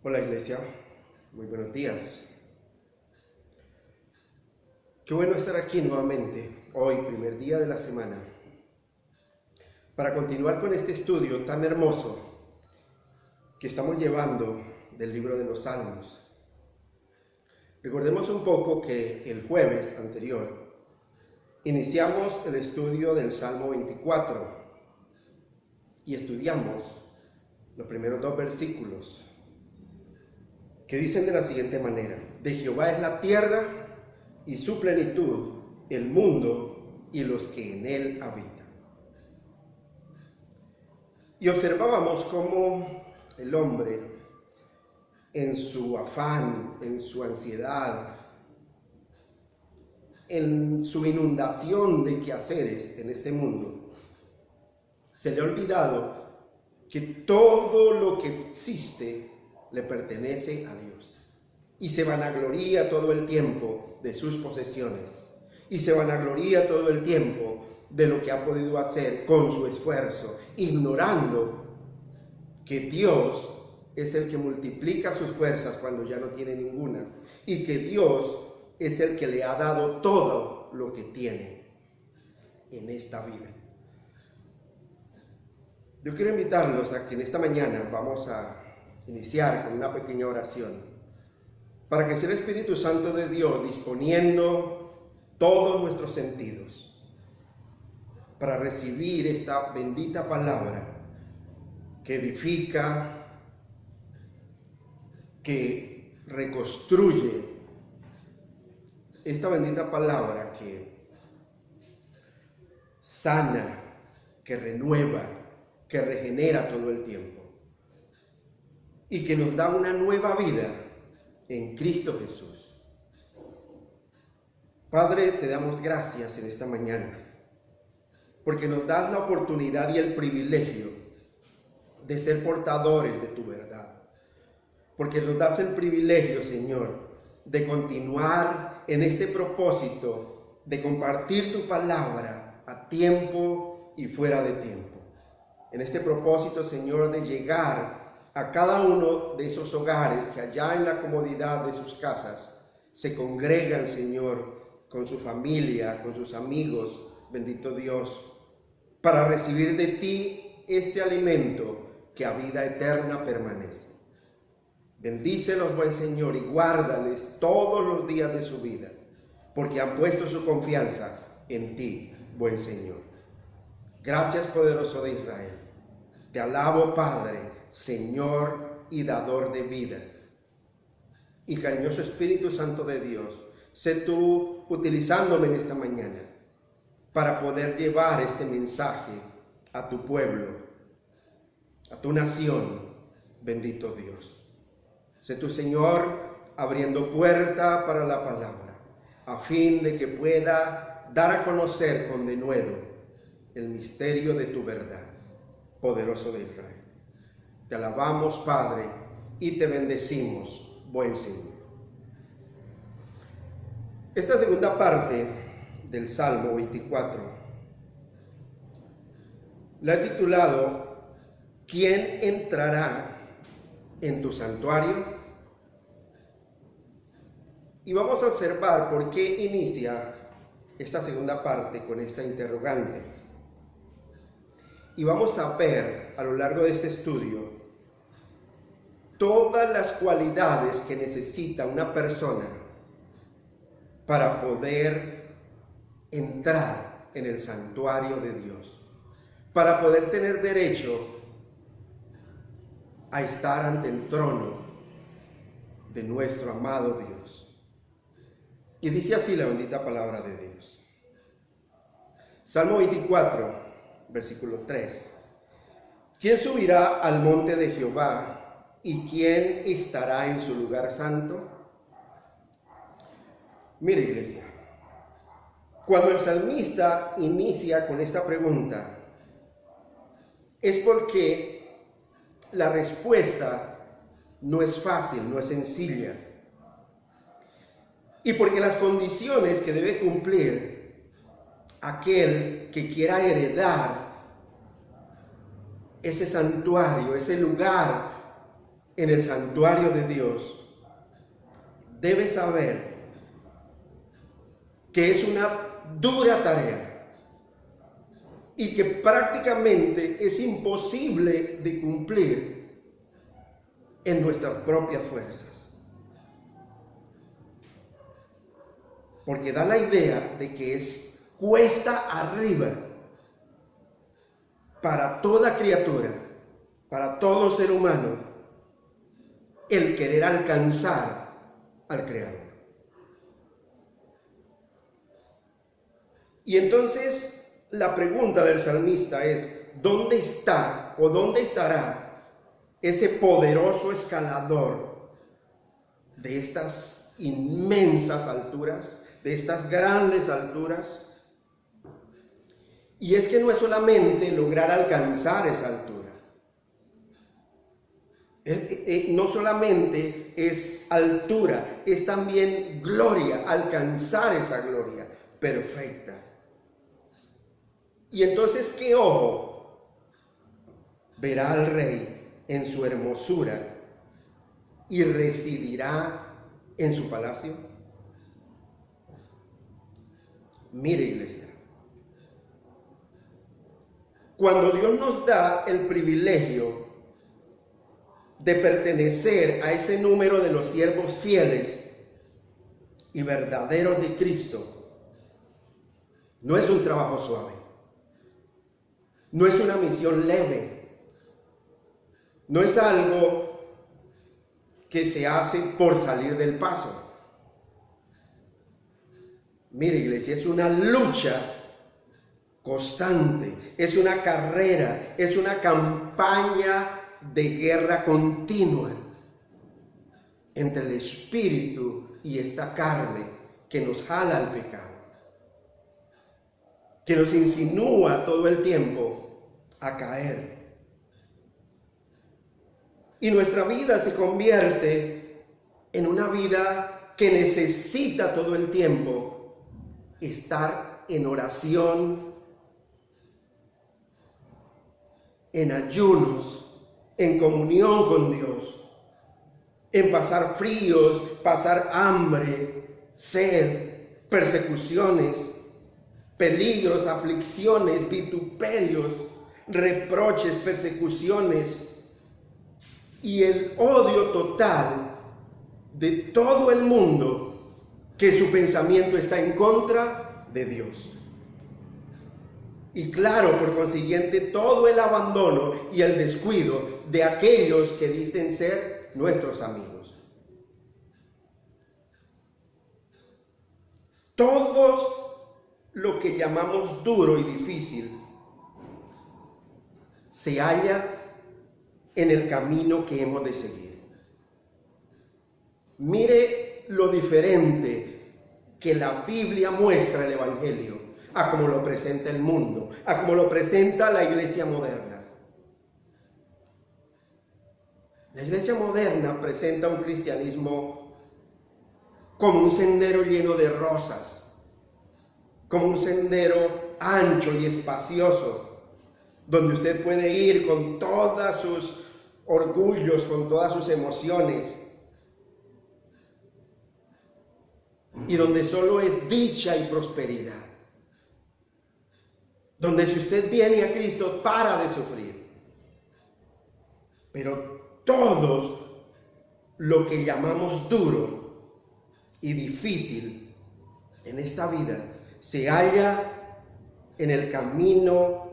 Hola iglesia, muy buenos días. Qué bueno estar aquí nuevamente, hoy, primer día de la semana, para continuar con este estudio tan hermoso que estamos llevando del libro de los Salmos. Recordemos un poco que el jueves anterior iniciamos el estudio del Salmo 24 y estudiamos los primeros 2 versículos que dicen de la siguiente manera: de Jehová es la tierra y su plenitud, el mundo y los que en él habitan. Y observábamos cómo el hombre, en su afán, en su ansiedad, en su inundación de quehaceres en este mundo, se le ha olvidado que todo lo que existe le pertenece a Dios. Y se vanagloria todo el tiempo de sus posesiones. Y se vanagloria todo el tiempo de lo que ha podido hacer con su esfuerzo, ignorando que Dios es el que multiplica sus fuerzas cuando ya no tiene ningunas. Y que Dios es el que le ha dado todo lo que tiene en esta vida. Yo quiero invitarlos a que en esta mañana vamos a iniciar con una pequeña oración para que sea el Espíritu Santo de Dios disponiendo todos nuestros sentidos para recibir esta bendita palabra que edifica, que reconstruye, esta bendita palabra que sana, que renueva, que regenera todo el tiempo y que nos da una nueva vida en Cristo Jesús. Padre, te damos gracias en esta mañana porque nos das la oportunidad y el privilegio de ser portadores de tu verdad, porque nos das el privilegio, Señor, de continuar en este propósito de compartir tu palabra a tiempo y fuera de tiempo. En este propósito, Señor, de llegar a cada uno de esos hogares que allá en la comodidad de sus casas se congregan, Señor, con su familia, con sus amigos, bendito Dios, para recibir de ti este alimento que a vida eterna permanece. Bendícelos, buen Señor, y guárdales todos los días de su vida, porque han puesto su confianza en ti, buen Señor. Gracias, poderoso de Israel. Te alabo, Padre, Señor y dador de vida. Y cariñoso Espíritu Santo de Dios, sé tú utilizándome en esta mañana para poder llevar este mensaje a tu pueblo, a tu nación, bendito Dios. Sé tú, Señor, abriendo puerta para la palabra, a fin de que pueda dar a conocer con denuedo el misterio de tu verdad, poderoso de Israel. Te alabamos, Padre, y te bendecimos, buen Señor. Esta segunda parte del Salmo 24 la he titulado ¿Quién entrará en tu santuario? Y vamos a observar por qué inicia esta segunda parte con esta interrogante. Y vamos a ver a lo largo de este estudio todas las cualidades que necesita una persona para poder entrar en el santuario de Dios, para poder tener derecho a estar ante el trono de nuestro amado Dios. Y dice así la bendita palabra de Dios. Salmo 24, versículo 3. ¿Quién subirá al monte de Jehová y quién estará en su lugar santo? Mire, iglesia, cuando el salmista inicia con esta pregunta, es porque la respuesta no es fácil, no es sencilla. Y porque las condiciones que debe cumplir aquel que quiera heredar ese santuario, ese lugar en el santuario de Dios, debe saber que es una dura tarea y que prácticamente es imposible de cumplir en nuestras propias fuerzas. Porque da la idea de que es cuesta arriba para toda criatura, para todo ser humano, el querer alcanzar al Creador. Y entonces la pregunta del salmista es, ¿dónde está o dónde estará ese poderoso escalador de estas inmensas alturas, de estas grandes alturas? Y es que no es solamente lograr alcanzar esa altura. No solamente es altura, es también gloria, alcanzar esa gloria perfecta. Y entonces, ¿qué ojo verá al Rey en su hermosura y residirá en su palacio? Mire, iglesia, cuando Dios nos da el privilegio de pertenecer a ese número de los siervos fieles y verdaderos de Cristo, no es un trabajo suave, no es una misión leve, no es algo que se hace por salir del paso. Mire, iglesia, es una lucha constante, es una carrera, es una campaña de guerra continua entre el espíritu y esta carne que nos jala al pecado, que nos insinúa todo el tiempo a caer. Y nuestra vida se convierte en una vida que necesita todo el tiempo estar en oración, en ayunos, en comunión con Dios, en pasar fríos, pasar hambre, sed, persecuciones, peligros, aflicciones, vituperios, reproches, persecuciones y el odio total de todo el mundo que su pensamiento está en contra de Dios. Y claro, por consiguiente, todo el abandono y el descuido de aquellos que dicen ser nuestros amigos. Todos lo que llamamos duro y difícil se halla en el camino que hemos de seguir. Mire lo diferente que la Biblia muestra el Evangelio a como lo presenta el mundo, a como lo presenta la iglesia moderna. La iglesia moderna presenta un cristianismo como un sendero lleno de rosas, como un sendero ancho y espacioso, donde usted puede ir con todos sus orgullos, con todas sus emociones, y donde solo es dicha y prosperidad. Donde si usted viene a Cristo, para de sufrir. Pero todos lo que llamamos duro y difícil en esta vida se halla en el camino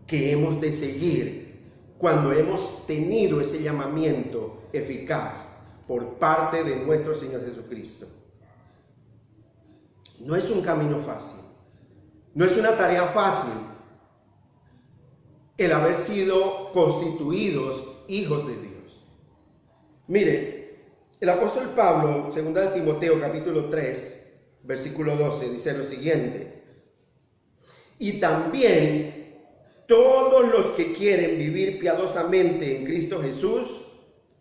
que hemos de seguir cuando hemos tenido ese llamamiento eficaz por parte de nuestro Señor Jesucristo. No es un camino fácil. No es una tarea fácil el haber sido constituidos hijos de Dios. Mire, el apóstol Pablo, 2 de Timoteo capítulo 3, versículo 12, dice lo siguiente: y también todos los que quieren vivir piadosamente en Cristo Jesús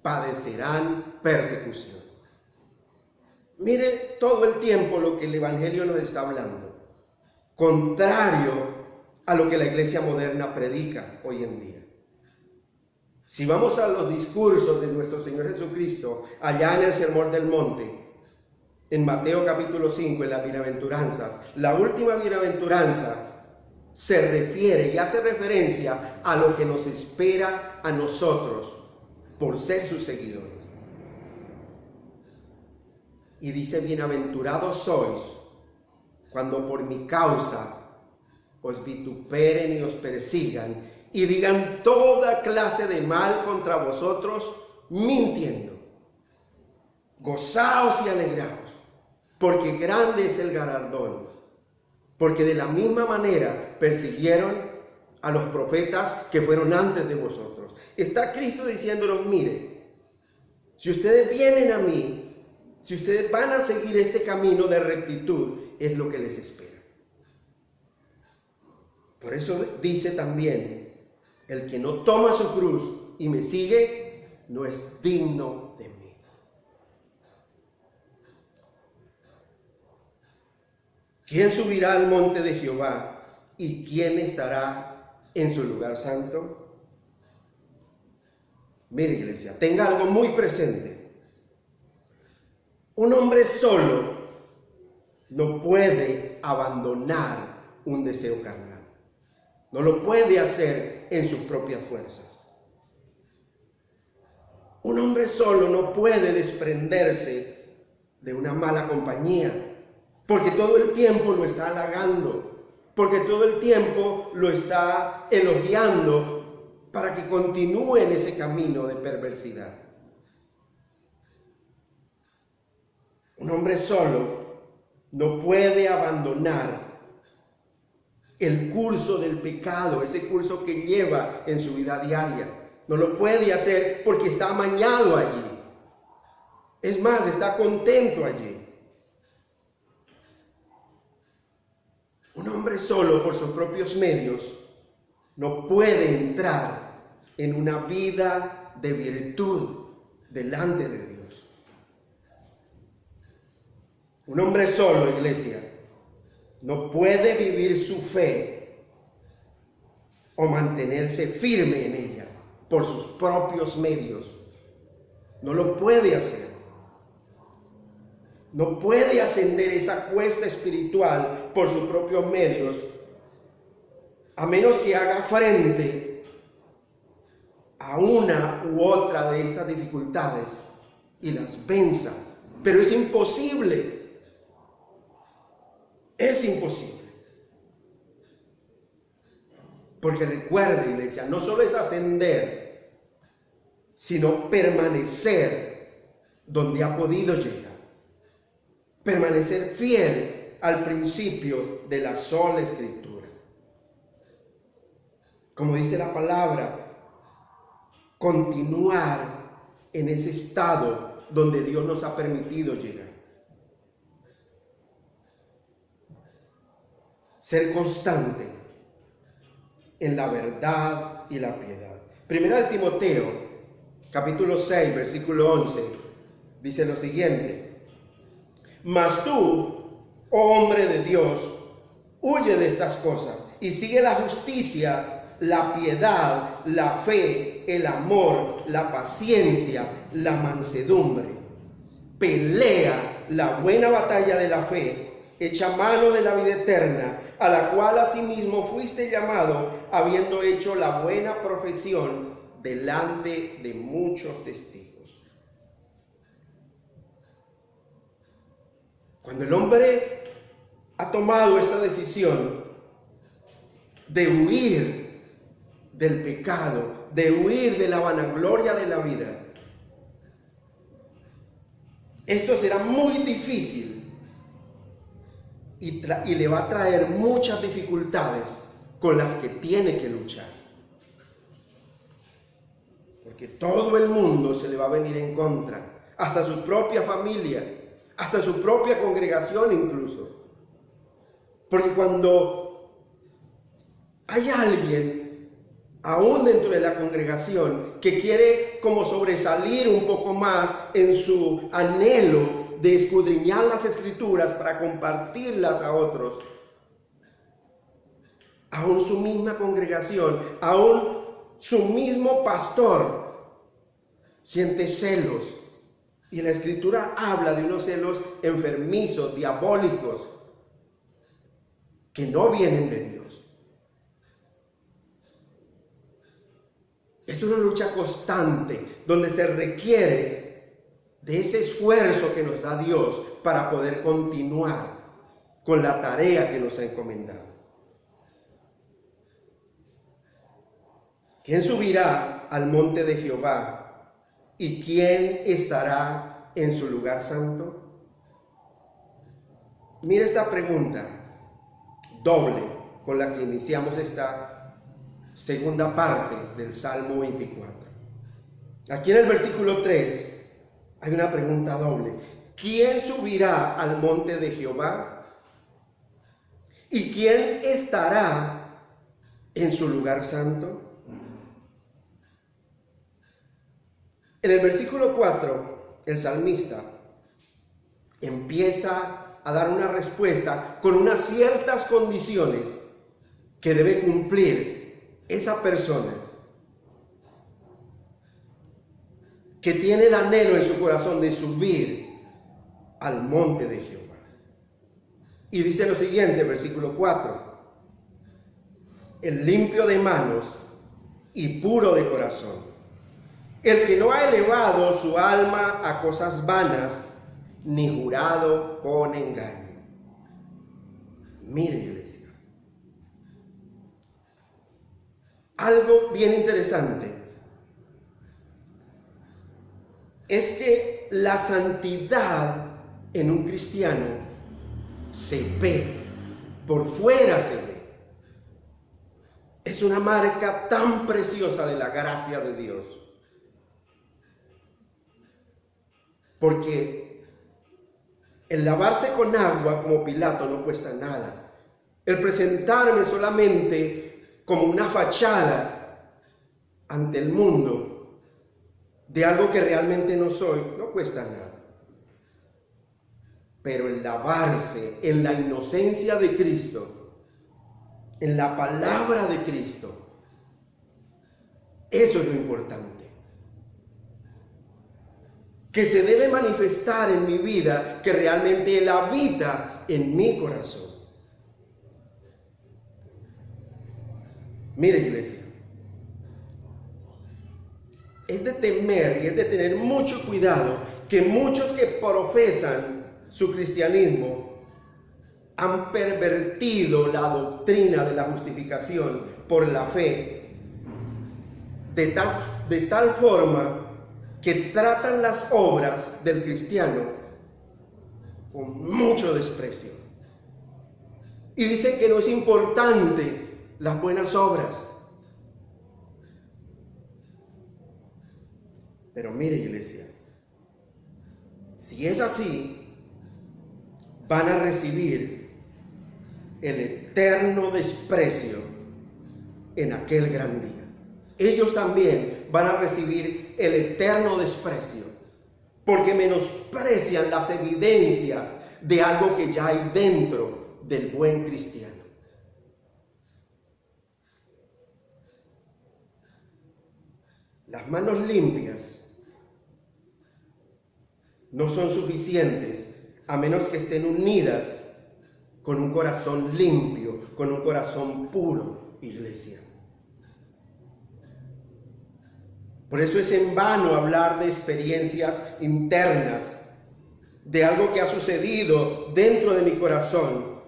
padecerán persecución. Mire todo el tiempo lo que el Evangelio nos está hablando, contrario a lo que la iglesia moderna predica hoy en día. Si vamos a los discursos de nuestro Señor Jesucristo, allá en el Sermón del Monte, en Mateo capítulo 5, en las bienaventuranzas, la última bienaventuranza se refiere y hace referencia a lo que nos espera a nosotros por ser sus seguidores. Y dice: bienaventurados sois cuando por mi causa os vituperen y os persigan y digan toda clase de mal contra vosotros, mintiendo. Gozaos y alegraos, porque grande es el galardón. Porque de la misma manera persiguieron a los profetas que fueron antes de vosotros. Está Cristo diciéndonos: mire, si ustedes vienen a mí, si ustedes van a seguir este camino de rectitud, es lo que les espera. Por eso dice también: el que no toma su cruz y me sigue, no es digno de mí. ¿Quién subirá al monte de Jehová y quién estará en su lugar santo? Mire, iglesia, tenga algo muy presente. Un hombre solo no puede abandonar un deseo carnal. No lo puede hacer en sus propias fuerzas. Un hombre solo no puede desprenderse de una mala compañía, porque todo el tiempo lo está halagando, porque todo el tiempo lo está elogiando para que continúe en ese camino de perversidad. Un hombre solo no puede abandonar el curso del pecado, ese curso que lleva en su vida diaria. No lo puede hacer porque está amañado allí. Es más, está contento allí. Un hombre solo por sus propios medios no puede entrar en una vida de virtud delante de Dios. Un hombre solo, iglesia, no puede vivir su fe o mantenerse firme en ella por sus propios medios. No lo puede hacer. No puede ascender esa cuesta espiritual por sus propios medios, a menos que haga frente a una u otra de estas dificultades y las venza. Pero es imposible. Es imposible. Porque recuerde, iglesia, no solo es ascender, sino permanecer donde ha podido llegar. Permanecer fiel al principio de la sola Escritura. Como dice la palabra, continuar en ese estado donde Dios nos ha permitido llegar. Ser constante en la verdad y la piedad. Primera de Timoteo, capítulo 6, versículo 11, dice lo siguiente: mas tú, oh hombre de Dios, huye de estas cosas y sigue la justicia, la piedad, la fe, el amor, la paciencia, la mansedumbre. Pelea la buena batalla de la fe, echa mano de la vida eterna, a la cual asimismo fuiste llamado, habiendo hecho la buena profesión delante de muchos testigos. Cuando el hombre ha tomado esta decisión de huir del pecado, de huir de la vanagloria de la vida, esto será muy difícil y le va a traer muchas dificultades con las que tiene que luchar. Porque todo el mundo se le va a venir en contra, hasta su propia familia, hasta su propia congregación incluso. Porque cuando hay alguien, aún dentro de la congregación, que quiere como sobresalir un poco más en su anhelo de escudriñar las Escrituras para compartirlas a otros, aún su misma congregación, aún su mismo pastor siente celos. Y la Escritura habla de unos celos enfermizos, diabólicos, que no vienen de Dios. Es una lucha constante donde se requiere de ese esfuerzo que nos da Dios para poder continuar con la tarea que nos ha encomendado. ¿Quién subirá al monte de Jehová? ¿Y quién estará en su lugar santo? Mira esta pregunta doble con la que iniciamos esta segunda parte del Salmo 24. Aquí en el versículo 3 hay una pregunta doble. ¿Quién subirá al monte de Jehová? ¿Y quién estará en su lugar santo? En el versículo 4, el salmista empieza a dar una respuesta con unas ciertas condiciones que debe cumplir esa persona que tiene el anhelo en su corazón de subir al monte de Jehová. Y dice lo siguiente, versículo 4: el limpio de manos y puro de corazón, el que no ha elevado su alma a cosas vanas, ni jurado con engaño. Mire, iglesia, algo bien interesante es que la santidad en un cristiano se ve, por fuera se ve. Es una marca tan preciosa de la gracia de Dios. Porque el lavarse con agua como Pilato no cuesta nada. El presentarme solamente como una fachada ante el mundo de algo que realmente no soy, no cuesta nada. Pero el lavarse en la inocencia de Cristo, en la palabra de Cristo, eso es lo importante. Que se debe manifestar en mi vida, que realmente Él habita en mi corazón. Mire, iglesia, es de temer y es de tener mucho cuidado que muchos que profesan su cristianismo han pervertido la doctrina de la justificación por la fe de tal forma que tratan las obras del cristiano con mucho desprecio. Y dicen que no es importante las buenas obras. Pero mire, iglesia, si es así, van a recibir el eterno desprecio en aquel gran día. Ellos también van a recibir el eterno desprecio porque menosprecian las evidencias de algo que ya hay dentro del buen cristiano. Las manos limpias no son suficientes a menos que estén unidas con un corazón limpio, con un corazón puro, iglesia. Por eso es en vano hablar de experiencias internas, de algo que ha sucedido dentro de mi corazón,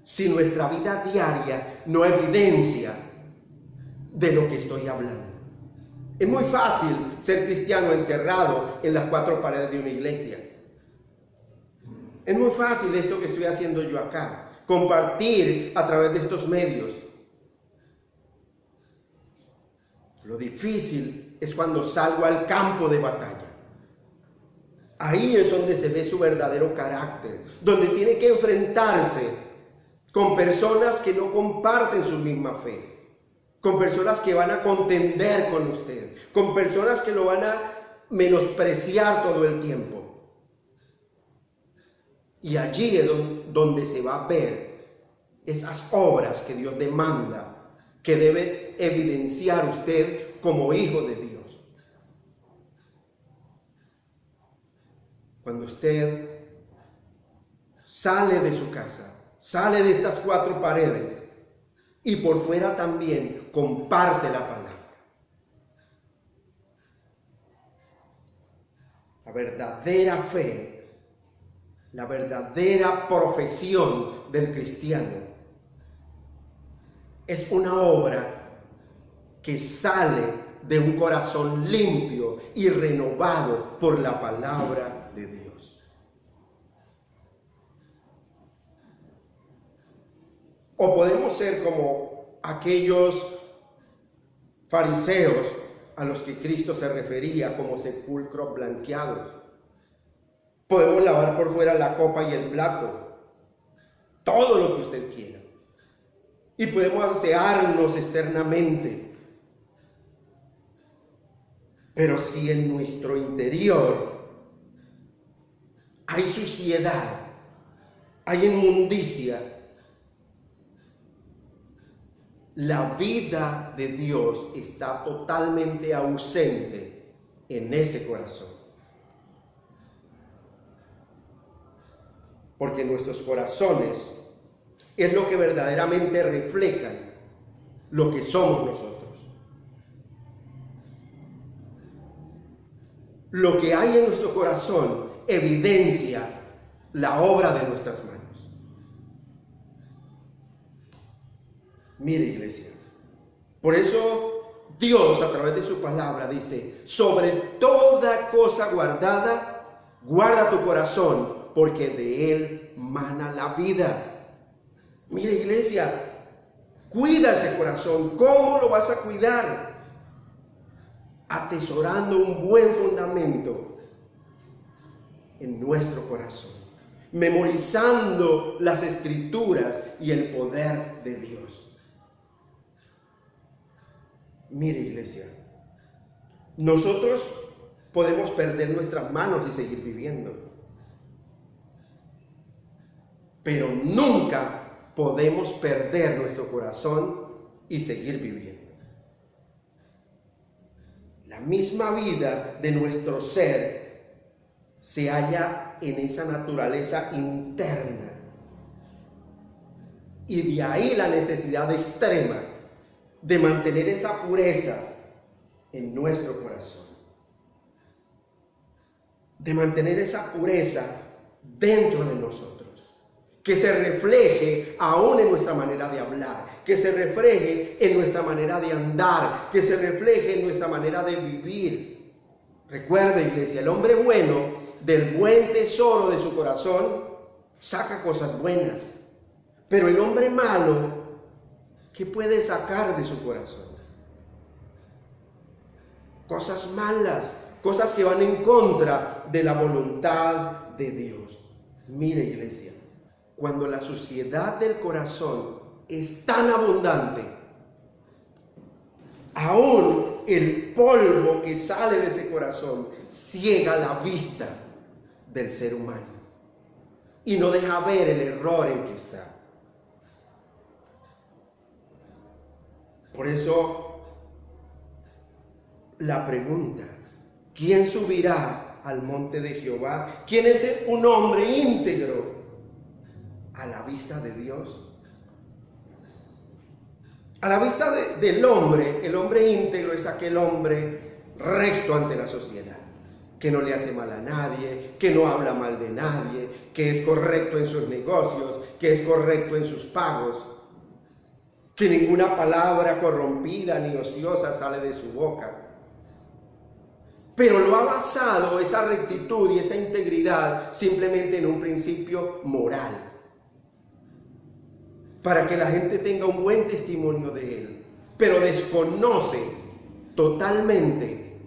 si nuestra vida diaria no evidencia de lo que estoy hablando. Es muy fácil ser cristiano encerrado en las cuatro paredes de una iglesia. Es muy fácil esto que estoy haciendo yo acá, compartir a través de estos medios. Lo difícil es cuando salgo al campo de batalla. Ahí es donde se ve su verdadero carácter, donde tiene que enfrentarse con personas que no comparten su misma fe, con personas que van a contender con usted, con personas que lo van a menospreciar todo el tiempo. Y allí es donde se va a ver esas obras que Dios demanda que debe evidenciar usted como hijo de Dios. Cuando usted sale de su casa, sale de estas cuatro paredes y por fuera también comparte la palabra. La verdadera fe, la verdadera profesión del cristiano es una obra que sale de un corazón limpio y renovado por la palabra de Dios. O podemos ser como aquellos fariseos a los que Cristo se refería como sepulcros blanqueados. Podemos lavar por fuera la copa y el plato, todo lo que usted quiera. Y podemos asearnos externamente. Pero si en nuestro interior hay suciedad, hay inmundicia, la vida de Dios está totalmente ausente en ese corazón. Porque nuestros corazones es lo que verdaderamente reflejan lo que somos nosotros. Lo que hay en nuestro corazón evidencia la obra de nuestras manos. Mire, iglesia, por eso Dios a través de su palabra dice: sobre toda cosa guardada, guarda tu corazón, porque de él mana la vida. Mire, iglesia, cuida ese corazón. ¿Cómo lo vas a cuidar? Atesorando un buen fundamento en nuestro corazón, memorizando las escrituras y el poder de Dios. Mire, iglesia, nosotros podemos perder nuestras manos y seguir viviendo, pero nunca podemos perder nuestro corazón y seguir viviendo. La misma vida de nuestro ser se halla en esa naturaleza interna, y de ahí la necesidad extrema de mantener esa pureza en nuestro corazón, de mantener esa pureza dentro de nosotros, que se refleje aún en nuestra manera de hablar, que se refleje en nuestra manera de andar, que se refleje en nuestra manera de vivir. Recuerde, iglesia, el hombre bueno del buen tesoro de su corazón saca cosas buenas, pero el hombre malo, ¿qué puede sacar de su corazón? Cosas malas, cosas que van en contra de la voluntad de Dios. Mire, iglesia, cuando la suciedad del corazón es tan abundante, aún el polvo que sale de ese corazón ciega la vista del ser humano y no deja ver el error en que está. Por eso, la pregunta: ¿quién subirá al monte de Jehová? ¿Quién es un hombre íntegro a la vista de Dios? A la vista del hombre, el hombre íntegro es aquel hombre recto ante la sociedad, que no le hace mal a nadie, que no habla mal de nadie, que es correcto en sus negocios, que es correcto en sus pagos, que ninguna palabra corrompida ni ociosa sale de su boca. Pero lo ha basado esa rectitud y esa integridad simplemente en un principio moral, para que la gente tenga un buen testimonio de él, pero desconoce totalmente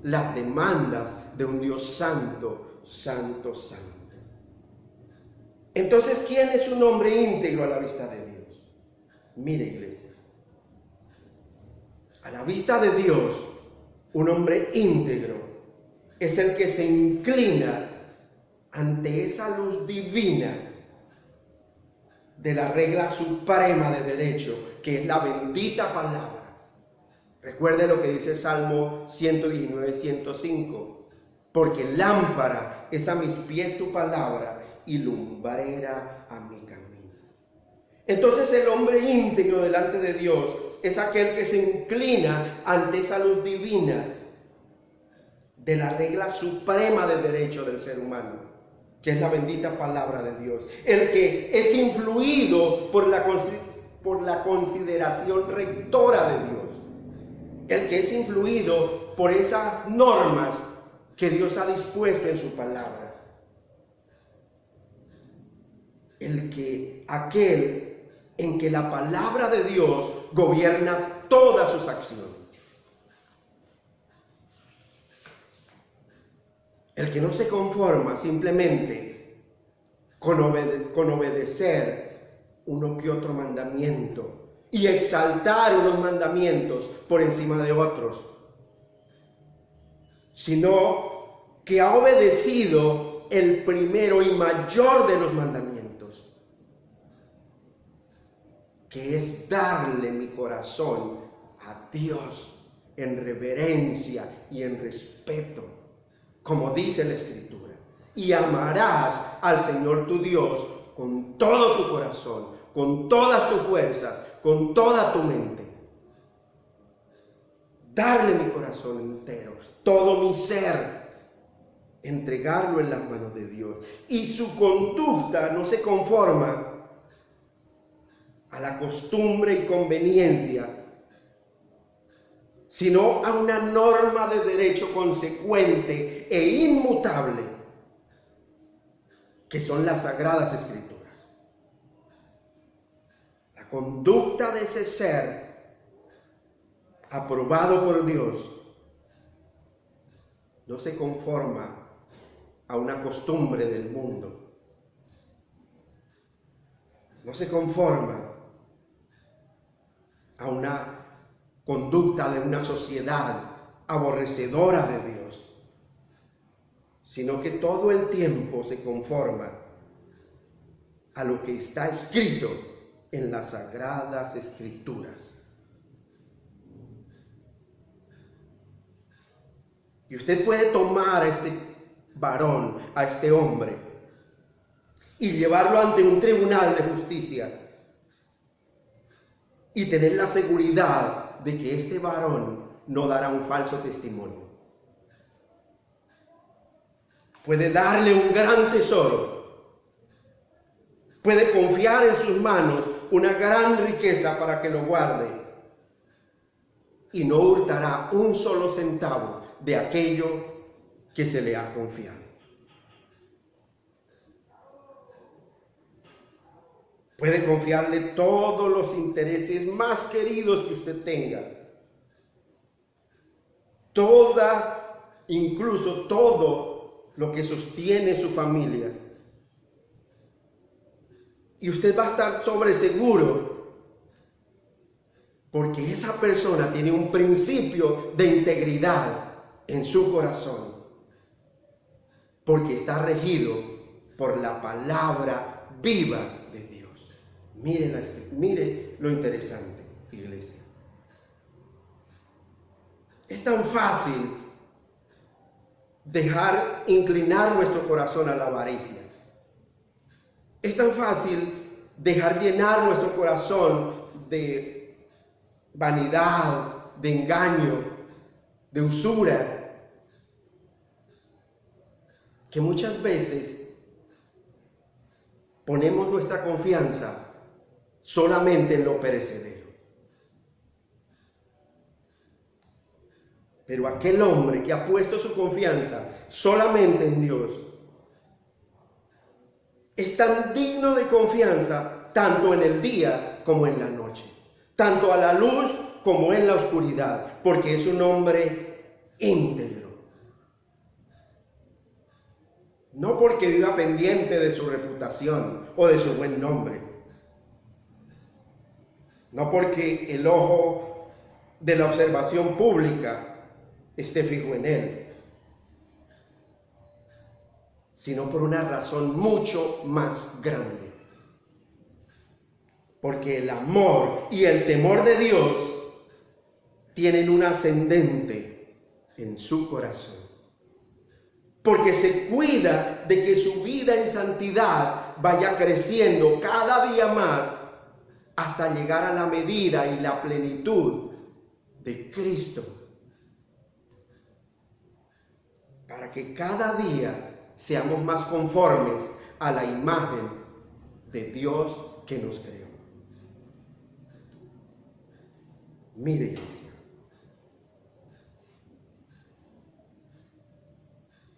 las demandas de un Dios santo, santo, santo. Entonces, ¿quién es un hombre íntegro a la vista de Dios? Mire, iglesia, a la vista de Dios, un hombre íntegro es el que se inclina ante esa luz divina de la regla suprema de derecho, que es la bendita palabra. Recuerde lo que dice Salmo 119, 105. Porque lámpara es a mis pies tu palabra y lumbrera a mi camino. Entonces el hombre íntegro delante de Dios es aquel que se inclina ante esa luz divina de la regla suprema de derecho del ser humano, que es la bendita palabra de Dios. El que es influido por la consideración rectora de Dios. El que es influido por esas normas que Dios ha dispuesto en su palabra. Aquel en que la palabra de Dios gobierna todas sus acciones. El que no se conforma simplemente con obedecer uno que otro mandamiento y exaltar unos mandamientos por encima de otros, sino que ha obedecido el primero y mayor de los mandamientos, que es darle mi corazón a Dios en reverencia y en respeto, como dice la Escritura. Y amarás al Señor tu Dios con todo tu corazón, con todas tus fuerzas, con toda tu mente. Darle mi corazón entero, todo mi ser, entregarlo en las manos de Dios. Y su conducta no se conforma a la costumbre y conveniencia, sino a una norma de derecho consecuente e inmutable, que son las Sagradas Escrituras. La conducta de ese ser aprobado por Dios no se conforma a una costumbre del mundo, no se conforma a una conducta de una sociedad aborrecedora de Dios, sino que todo el tiempo se conforma a lo que está escrito en las Sagradas Escrituras. Y usted puede tomar a este varón, a este hombre, y llevarlo ante un tribunal de justicia y tener la seguridad de que este varón no dará un falso testimonio. Puede darle un gran tesoro, puede confiar en sus manos una gran riqueza para que lo guarde, y no hurtará un solo centavo de aquello que se le ha confiado. Puede confiarle todos los intereses más queridos que usted tenga. Incluso todo lo que sostiene su familia. Y usted va a estar sobreseguro, porque esa persona tiene un principio de integridad en su corazón, porque está regido por la palabra viva de Dios. Mire lo interesante, iglesia. Es tan fácil dejar inclinar nuestro corazón a la avaricia. Es tan fácil dejar llenar nuestro corazón de vanidad, de engaño, de usura, que muchas veces ponemos nuestra confianza solamente en lo perecedero. Pero aquel hombre que ha puesto su confianza solamente en Dios es tan digno de confianza tanto en el día como en la noche, tanto a la luz como en la oscuridad, porque es un hombre íntegro. No porque viva pendiente de su reputación o de su buen nombre, no porque el ojo de la observación pública esté fijo en él, sino por una razón mucho más grande. Porque el amor y el temor de Dios tienen un ascendente en su corazón. Porque se cuida de que su vida en santidad vaya creciendo cada día más hasta llegar a la medida y la plenitud de Cristo. Para que cada día seamos más conformes a la imagen de Dios que nos creó. Mire, iglesia,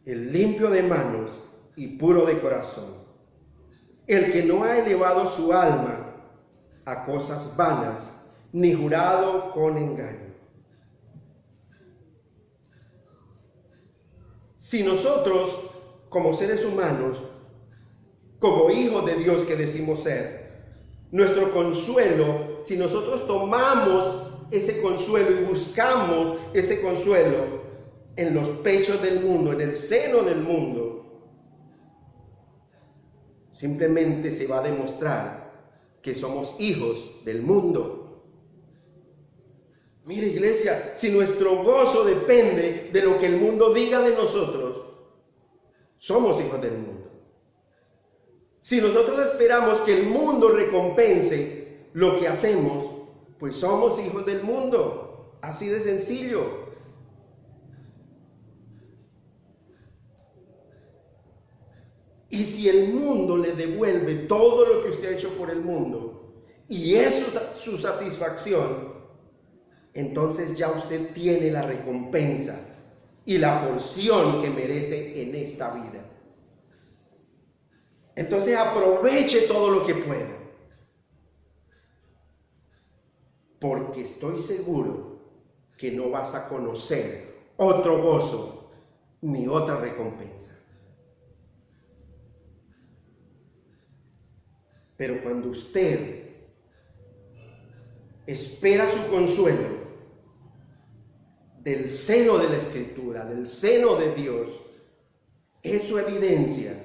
el limpio de manos y puro de corazón, el que no ha elevado su alma a cosas vanas, ni jurado con engaño. Si nosotros, como seres humanos, como hijos de Dios que decimos ser, nuestro consuelo, si nosotros tomamos ese consuelo y buscamos ese consuelo en los pechos del mundo, en el seno del mundo, simplemente se va a demostrar que somos hijos del mundo. Mire, iglesia, si nuestro gozo depende de lo que el mundo diga de nosotros, somos hijos del mundo. Si nosotros esperamos que el mundo recompense lo que hacemos, pues somos hijos del mundo. Así de sencillo. Y si el mundo le devuelve todo lo que usted ha hecho por el mundo, y es su satisfacción, entonces ya usted tiene la recompensa y la porción que merece en esta vida. Entonces aproveche todo lo que pueda, porque estoy seguro que no vas a conocer otro gozo ni otra recompensa. Pero cuando usted espera su consuelo del seno de la Escritura, del seno de Dios, eso evidencia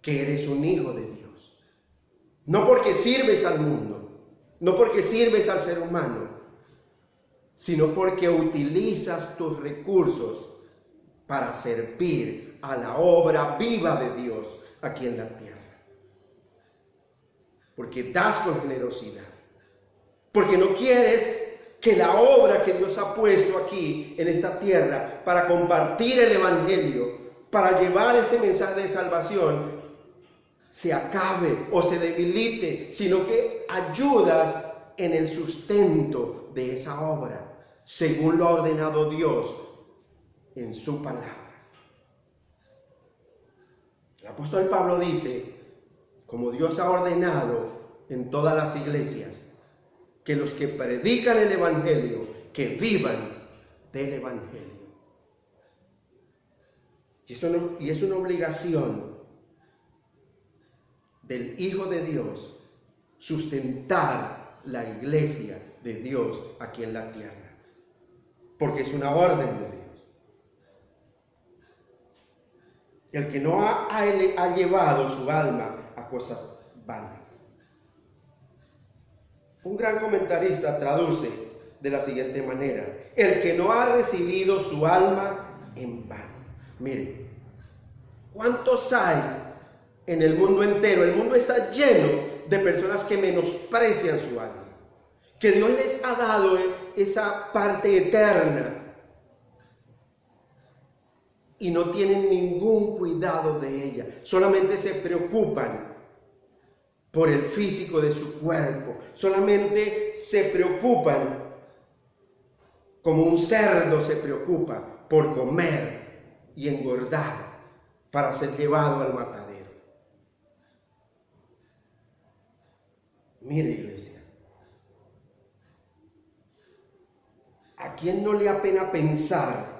que eres un hijo de Dios. No porque sirves al mundo, no porque sirves al ser humano, sino porque utilizas tus recursos para servir a la obra viva de Dios aquí en la tierra. Porque das con generosidad. Porque no quieres que la obra que Dios ha puesto aquí en esta tierra para compartir el Evangelio, para llevar este mensaje de salvación, se acabe o se debilite, sino que ayudas en el sustento de esa obra, según lo ha ordenado Dios en su palabra. El apóstol Pablo dice, como Dios ha ordenado en todas las iglesias, que los que predican el Evangelio, que vivan del Evangelio. Y es una obligación del Hijo de Dios sustentar la iglesia de Dios aquí en la tierra, porque es una orden de Dios. El que no ha llevado su alma a cosas vanas. Un gran comentarista traduce de la siguiente manera: el que no ha recibido su alma en vano. Mire, ¿cuántos hay en el mundo entero? El mundo está lleno de personas que menosprecian su alma, que Dios les ha dado esa parte eterna y no tienen ningún cuidado de ella, solamente se preocupan por el físico de su cuerpo, solamente se preocupan como un cerdo se preocupa por comer y engordar para ser llevado al matadero. Mire, iglesia, ¿a quién no le apena pensar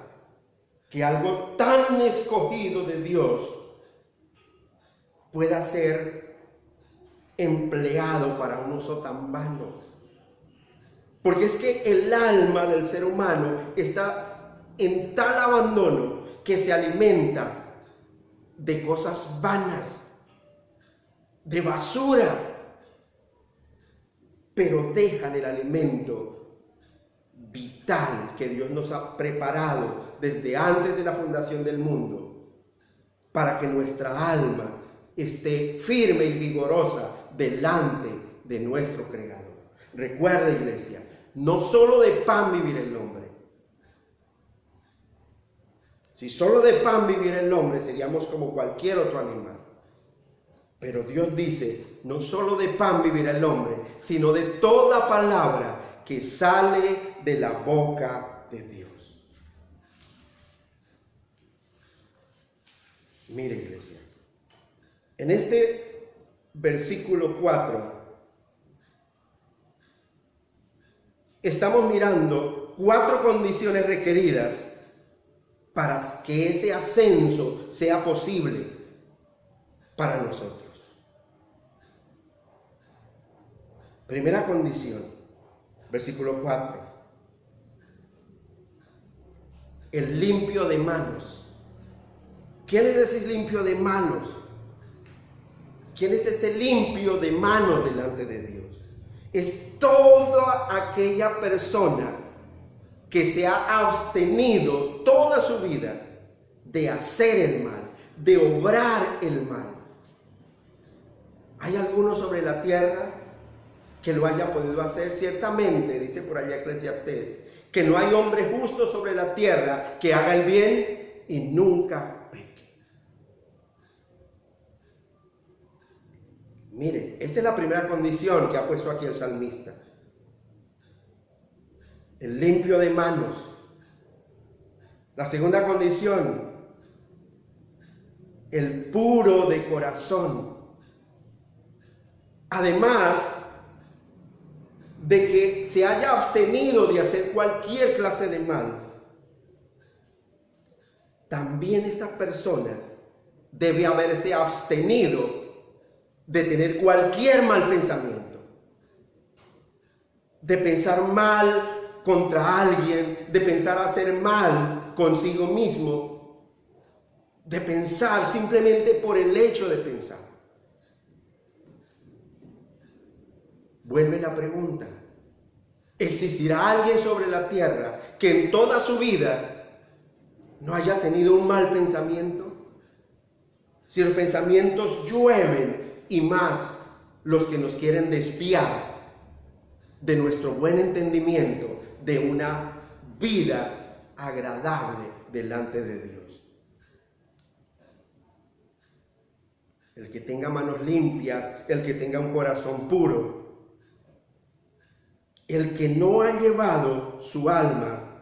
que algo tan escogido de Dios pueda ser empleado para un uso tan vano? Porque es que el alma del ser humano está en tal abandono que se alimenta de cosas vanas, de basura. pero dejan el alimento vital que Dios nos ha preparado desde antes de la fundación del mundo, para que nuestra alma esté firme y vigorosa delante de nuestro Creador. Recuerda, iglesia, no solo de pan vivirá el hombre. Si solo de pan viviera el hombre, seríamos como cualquier otro animal. Pero Dios dice, no solo de pan vivirá el hombre, sino de toda palabra que sale de la boca de Dios. Mire, iglesia, en este versículo 4 estamos mirando 4 condiciones requeridas para que ese ascenso sea posible para nosotros. Primera condición, versículo 4. El limpio de manos. ¿Quién es ese limpio de manos? ¿Quién es ese limpio de manos delante de Dios? Es toda aquella persona que se ha abstenido toda su vida de hacer el mal, de obrar el mal. ¿Hay alguno sobre la tierra que lo haya podido hacer? Ciertamente, dice por allá Eclesiastés, que no hay hombre justo sobre la tierra que haga el bien y nunca peque. Mire, esa es la primera condición que ha puesto aquí el salmista. El limpio de manos. La segunda condición, el puro de corazón. Además de que se haya abstenido de hacer cualquier clase de mal, también esta persona debe haberse abstenido de tener cualquier mal pensamiento, de pensar mal contra alguien, de pensar hacer mal consigo mismo, de pensar simplemente por el hecho de pensar. Vuelve la pregunta: ¿existirá alguien sobre la tierra que en toda su vida no haya tenido un mal pensamiento? Si los pensamientos llueven, y más los que nos quieren desviar de nuestro buen entendimiento, de una vida agradable delante de Dios. El que tenga manos limpias, el que tenga un corazón puro, el que no ha llevado su alma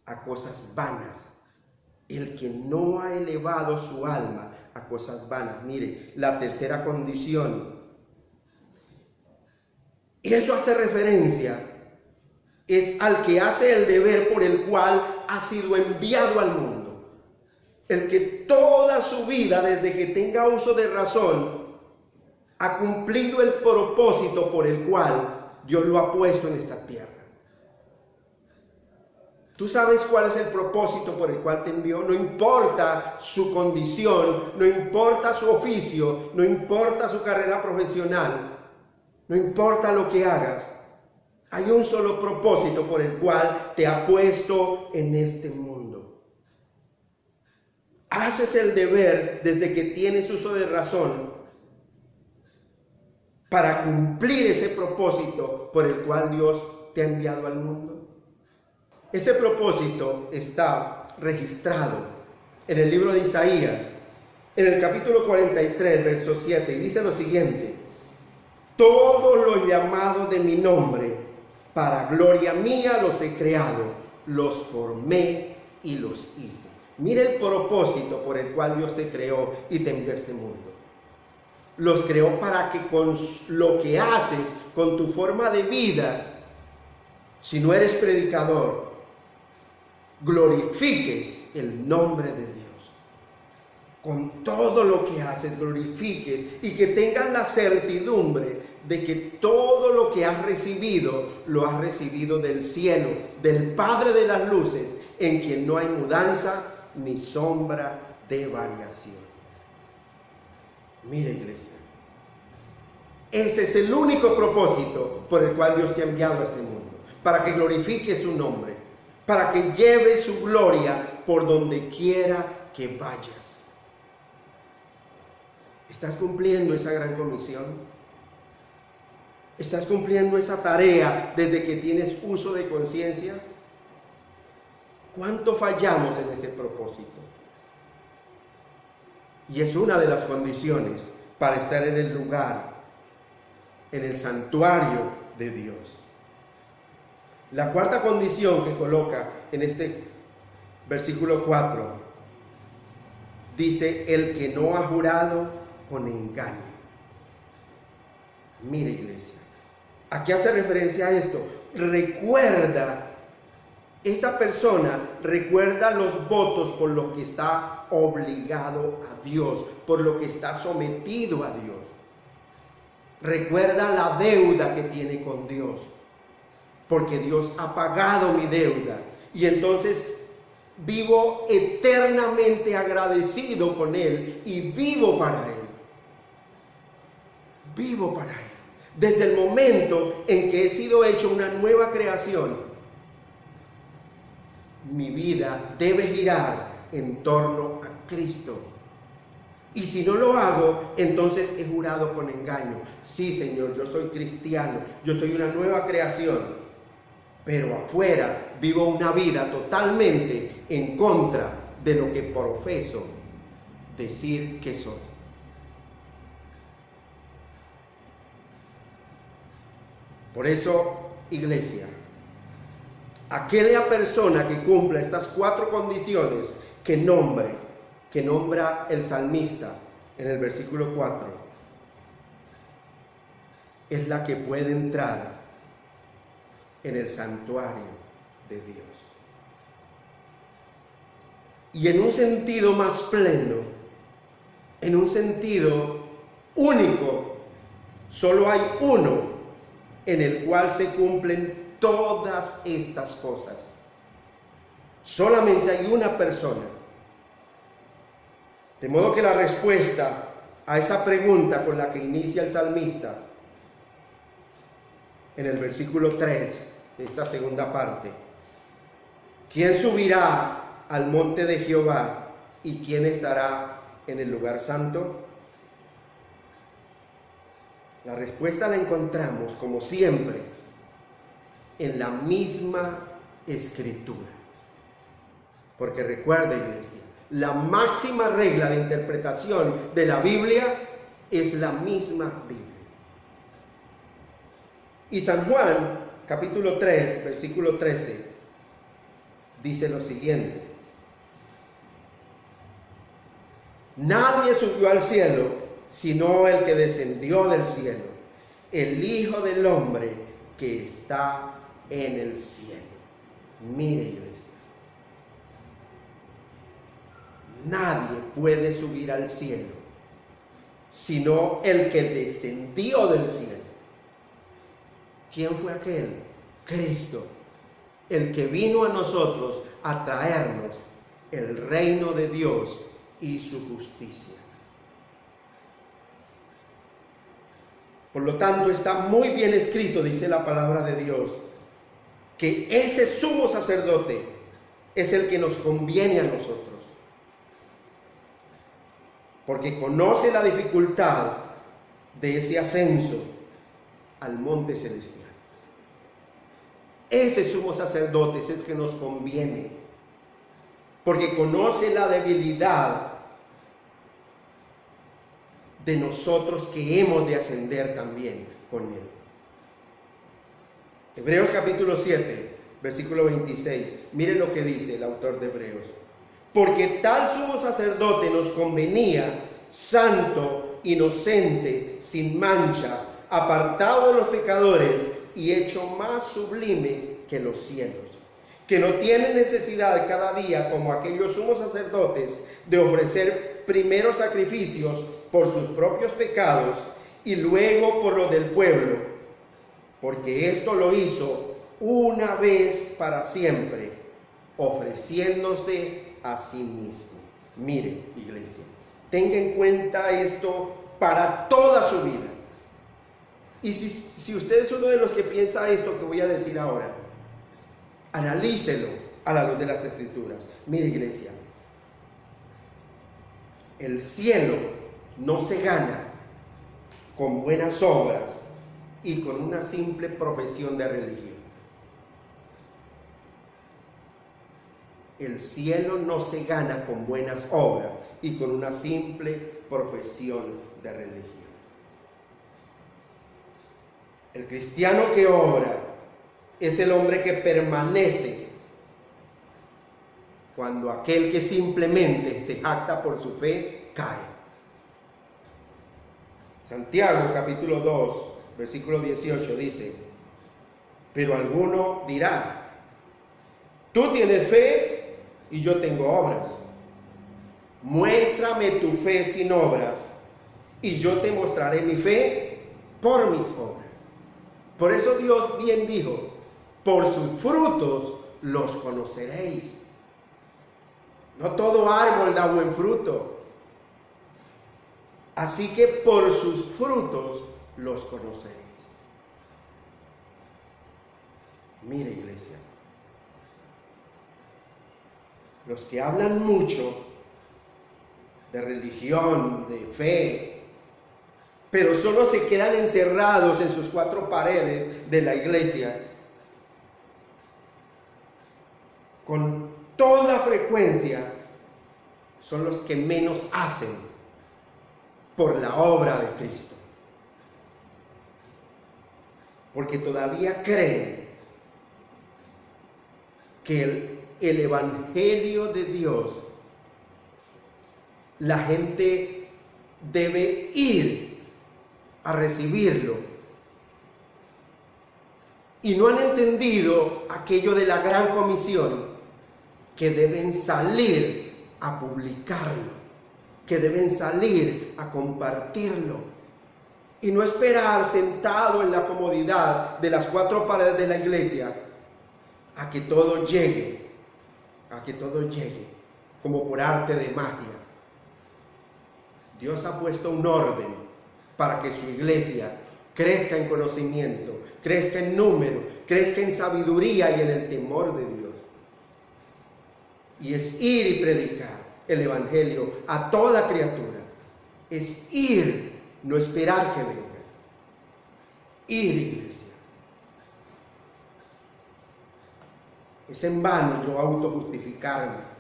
a cosas vanas, el que no ha elevado su alma a cosas vanas. Mire, la tercera condición, eso hace referencia, es al que hace el deber por el cual ha sido enviado al mundo. El que toda su vida, desde que tenga uso de razón, ha cumplido el propósito por el cual Dios lo ha puesto en esta tierra. ¿Tú sabes cuál es el propósito por el cual te envió? No importa su condición, no importa su oficio, no importa su carrera profesional, no importa lo que hagas. Hay un solo propósito por el cual te ha puesto en este mundo. Haces el deber desde que tienes uso de razón para cumplir ese propósito por el cual Dios te ha enviado al mundo. Ese propósito está registrado en el libro de Isaías, en el capítulo 43, verso 7, y dice lo siguiente: todos los llamados de mi nombre, para gloria mía los he creado, los formé y los hice. Mira el propósito por el cual Dios te creó y te envió a este mundo. Los creó para que con lo que haces, con tu forma de vida, si no eres predicador, glorifiques el nombre de Dios. Con todo lo que haces, glorifiques y que tengas la certidumbre de que todo lo que has recibido, lo has recibido del cielo, del Padre de las luces, en quien no hay mudanza ni sombra de variación. Mire, iglesia, Ese es el único propósito por el cual Dios te ha enviado a este mundo, para que glorifique su nombre, para que lleve su gloria por donde quiera que vayas. ¿Estás cumpliendo esa gran comisión? ¿Estás cumpliendo esa tarea desde que tienes uso de conciencia? ¿Cuánto fallamos en ese propósito? Y es una de las condiciones para estar en el lugar, en el santuario de Dios. La cuarta condición que coloca en este versículo 4 dice: el que no ha jurado con engaño. Mire, iglesia, ¿a qué hace referencia a esto? Recuerda, esa persona recuerda los votos por los que está obligado a Dios, por lo que está sometido a Dios. Recuerda la deuda que tiene con Dios, porque Dios ha pagado mi deuda, y entonces vivo eternamente agradecido con Él y vivo para Él. Vivo para Él. Desde el momento en que he sido hecho una nueva creación, mi vida debe girar en torno a Cristo. Y si no lo hago, entonces he jurado con engaño. Sí, Señor, yo soy cristiano, yo soy una nueva creación, pero afuera vivo una vida totalmente en contra de lo que profeso decir que soy. Por eso, iglesia, aquella persona que cumpla estas 4 condiciones que nombra el salmista en el versículo 4, es la que puede entrar en el santuario de Dios. Y en un sentido más pleno, en un sentido único, solo hay uno en el cual se cumplen todas estas cosas. Solamente hay una persona. De modo que la respuesta a esa pregunta con la que inicia el salmista en el versículo 3 de esta segunda parte: ¿quién subirá al monte de Jehová y quién estará en el lugar santo? La respuesta la encontramos, como siempre, en la misma Escritura. Porque recuerda, iglesia, la máxima regla de interpretación de la Biblia es la misma Biblia. Y San Juan, capítulo 3, versículo 13, dice lo siguiente: nadie subió al cielo sino el que descendió del cielo, el Hijo del Hombre que está en el cielo. Mire, iglesia, nadie puede subir al cielo sino el que descendió del cielo. ¿Quién fue aquel? Cristo, el que vino a nosotros a traernos el reino de Dios y su justicia. Por lo tanto, está muy bien escrito, dice la palabra de Dios, que ese sumo sacerdote es el que nos conviene a nosotros, porque conoce la dificultad de ese ascenso al monte celestial. Ese sumo sacerdote es el que nos conviene, porque conoce la debilidad de nosotros que hemos de ascender también con Él. Hebreos capítulo 7, versículo 26. Miren lo que dice el autor de Hebreos: porque tal sumo sacerdote nos convenía, santo, inocente, sin mancha, apartado de los pecadores y hecho más sublime que los cielos, que no tiene necesidad cada día, como aquellos sumos sacerdotes, de ofrecer primero sacrificios por sus propios pecados y luego por los del pueblo, porque esto lo hizo una vez para siempre, ofreciéndose a sí mismo. Mire, iglesia, tenga en cuenta esto para toda su vida. Y si usted es uno de los que piensa esto que voy a decir ahora, analícelo a la luz de las Escrituras. Mire, iglesia, el cielo no se gana con buenas obras y con una simple profesión de religión. El cielo no se gana con buenas obras y con una simple profesión de religión. El cristiano que obra es el hombre que permanece cuando aquel que simplemente se jacta por su fe cae. Santiago capítulo 2, versículo 18 dice: pero alguno dirá, tú tienes fe y yo tengo obras. Muéstrame tu fe sin obras y yo te mostraré mi fe por mis obras. Por eso Dios bien dijo: por sus frutos los conoceréis. No todo árbol da buen fruto. Así que por sus frutos los conoceréis. Mire, iglesia, los que hablan mucho de religión, de fe, pero solo se quedan encerrados en sus cuatro paredes de la iglesia, con toda frecuencia son los que menos hacen por la obra de Cristo, porque todavía creen que el evangelio de Dios, la gente debe ir a recibirlo, y no han entendido aquello de la gran comisión, que deben salir a publicarlo, que deben salir a compartirlo, y no esperar sentado en la comodidad de las cuatro paredes de la iglesia a que todo llegue, como por arte de magia. Dios ha puesto un orden para que su iglesia crezca en conocimiento, crezca en número, crezca en sabiduría y en el temor de Dios. Y es ir y predicar el evangelio a toda criatura. Es ir, no esperar que venga. Ir, iglesia. Es en vano yo autojustificarme.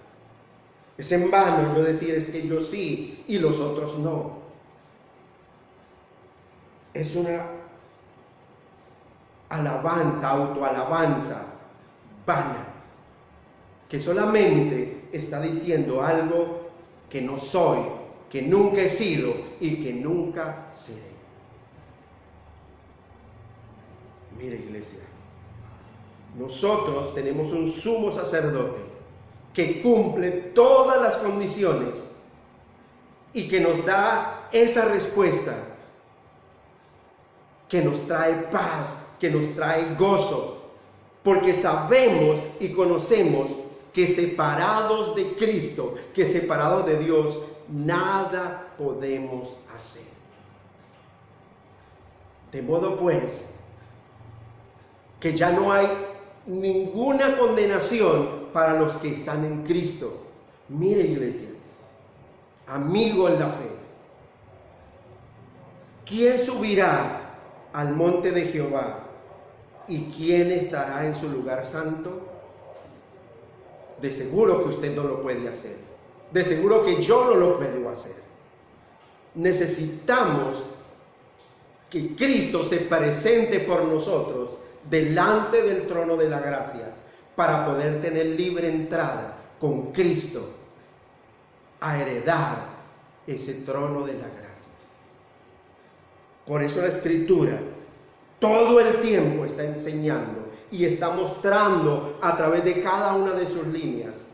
Es en vano yo decir es que yo sí y los otros no. Es una alabanza, autoalabanza vana, que solamente está diciendo algo que no soy, que nunca he sido y que nunca seré. Mire, iglesia, nosotros tenemos un sumo sacerdote que cumple todas las condiciones y que nos da esa respuesta que nos trae paz, que nos trae gozo, porque sabemos y conocemos que separados de Cristo, que separados de Dios, nada podemos hacer. De modo pues, que ya no hay ninguna condenación para los que están en Cristo. Mire, iglesia, amigo en la fe, ¿quién subirá al monte de Jehová y quién estará en su lugar santo? De seguro que usted no lo puede hacer. De seguro que yo no lo puedo hacer. Necesitamos que Cristo se presente por nosotros delante del trono de la gracia para poder tener libre entrada con Cristo a heredar ese trono de la gracia. Por eso la Escritura todo el tiempo está enseñando y está mostrando a través de cada una de sus líneas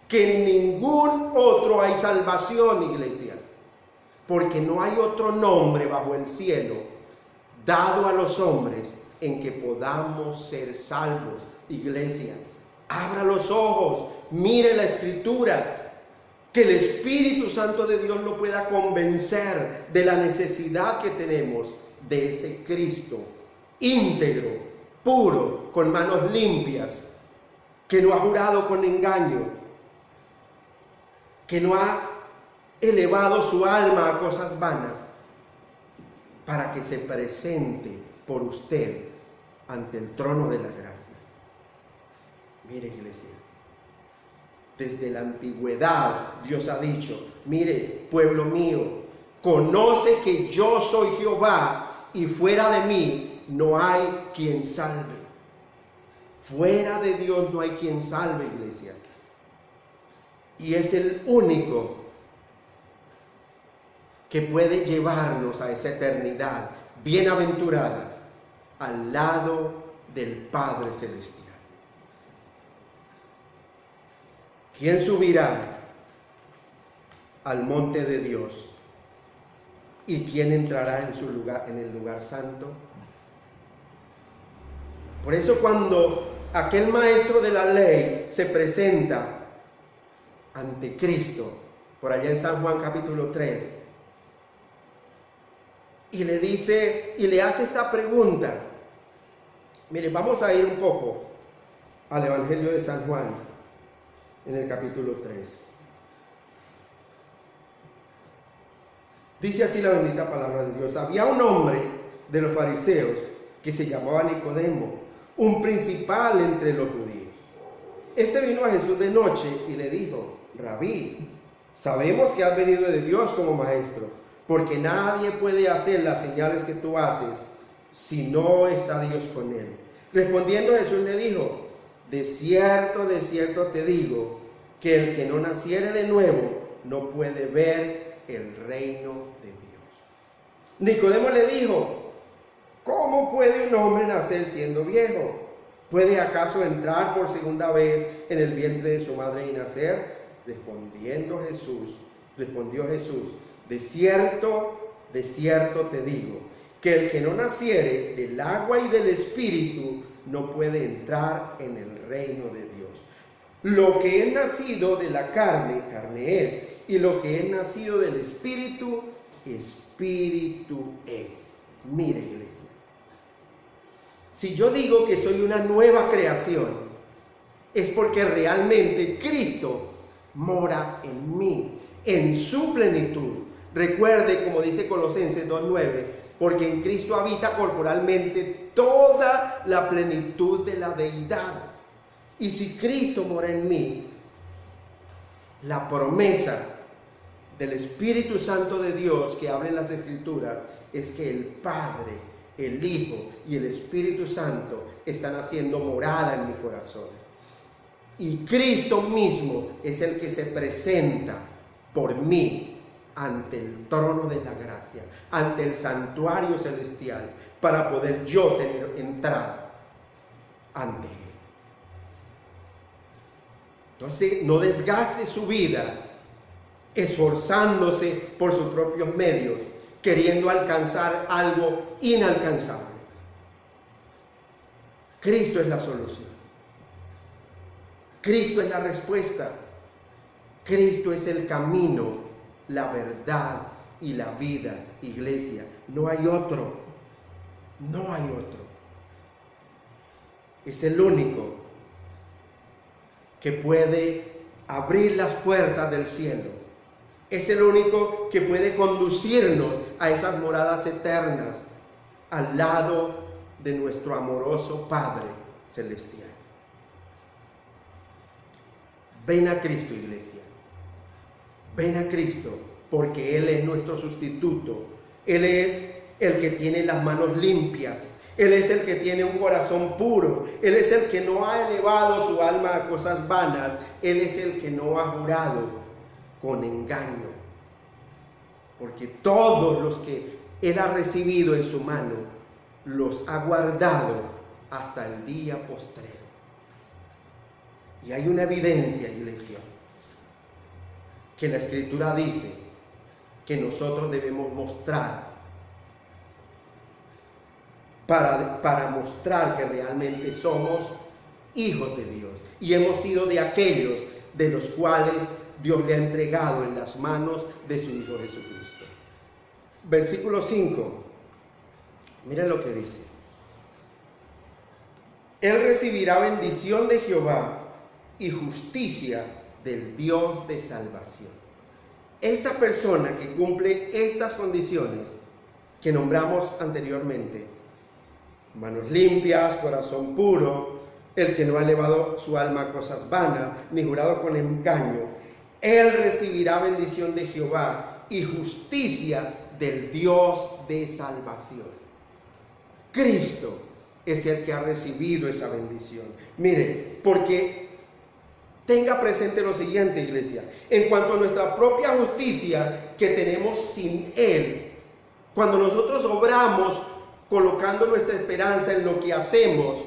que en ningún otro hay salvación, iglesia, porque no hay otro nombre bajo el cielo dado a los hombres en que podamos ser salvos. Iglesia, abra los ojos, mire la Escritura, que el Espíritu Santo de Dios lo pueda convencer de la necesidad que tenemos de ese Cristo íntegro, puro, con manos limpias, que no ha jurado con engaño, que no ha elevado su alma a cosas vanas, para que se presente por usted ante el trono de la gracia. Mire, iglesia, desde la antigüedad Dios ha dicho: mire, pueblo mío, conoce que yo soy Jehová y fuera de mí no hay quien salve. Fuera de Dios no hay quien salve, iglesia. Y es el único que puede llevarnos a esa eternidad bienaventurada al lado del Padre Celestial. ¿Quién subirá al monte de Dios? ¿Y quién entrará en su lugar, en el lugar santo? Por eso, cuando aquel maestro de la ley se presenta ante Cristo, por allá en San Juan capítulo 3, y le dice, y le hace esta pregunta. Mire, vamos a ir un poco al Evangelio de San Juan, en el capítulo 3. Dice así la bendita palabra de Dios: había un hombre de los fariseos que se llamaba Nicodemo, un principal entre los judíos. Este vino a Jesús de noche y le dijo: Rabí, sabemos que has venido de Dios como maestro, porque nadie puede hacer las señales que tú haces si no está Dios con él. Respondiendo Jesús le dijo: de cierto te digo, que el que no naciere de nuevo no puede ver el reino de Dios. Nicodemo le dijo: ¿cómo puede un hombre nacer siendo viejo? ¿Puede acaso entrar por segunda vez en el vientre de su madre y nacer? Respondió Jesús: de cierto te digo, que el que no naciere del agua y del espíritu no puede entrar en el reino de Dios. Lo que es nacido de la carne, carne es, y lo que es nacido del espíritu, espíritu es. Mire, iglesia, si yo digo que soy una nueva creación, es porque realmente Cristo mora en mí, en su plenitud. Recuerde, como dice Colosenses 2:9, porque en Cristo habita corporalmente toda la plenitud de la deidad. Y si Cristo mora en mí, la promesa del Espíritu Santo de Dios que habla en las Escrituras es que el Padre, el Hijo y el Espíritu Santo están haciendo morada en mi corazón. Y Cristo mismo es el que se presenta por mí ante el trono de la gracia, ante el santuario celestial, para poder yo tener entrada ante Él. Entonces, no desgaste su vida esforzándose por sus propios medios, queriendo alcanzar algo inalcanzable. Cristo es la solución. Cristo es la respuesta. Cristo es el camino, la verdad y la vida, iglesia. No hay otro. No hay otro. Es el único que puede abrir las puertas del cielo. Es el único que puede conducirnos a esas moradas eternas al lado de nuestro amoroso Padre Celestial. Ven a Cristo, iglesia. Ven a Cristo, porque Él es nuestro sustituto. Él es el que tiene las manos limpias. Él es el que tiene un corazón puro. Él es el que no ha elevado su alma a cosas vanas. Él es el que no ha jurado con engaño. Porque todos los que Él ha recibido en su mano, los ha guardado hasta el día postrero. Y hay una evidencia, iglesia, que la Escritura dice que nosotros debemos mostrar para mostrar que realmente somos hijos de Dios y hemos sido de aquellos de los cuales Dios le ha entregado en las manos de su Hijo Jesucristo. Versículo 5. Miren lo que dice. Él recibirá bendición de Jehová y justicia del Dios de salvación. Esta persona que cumple estas condiciones que nombramos anteriormente, manos limpias, corazón puro, el que no ha elevado su alma a cosas vanas, ni jurado con engaño, él recibirá bendición de Jehová y justicia del Dios de salvación. Cristo es el que ha recibido esa bendición. Mire, porque tenga presente lo siguiente, iglesia, en cuanto a nuestra propia justicia que tenemos sin Él, cuando nosotros obramos colocando nuestra esperanza en lo que hacemos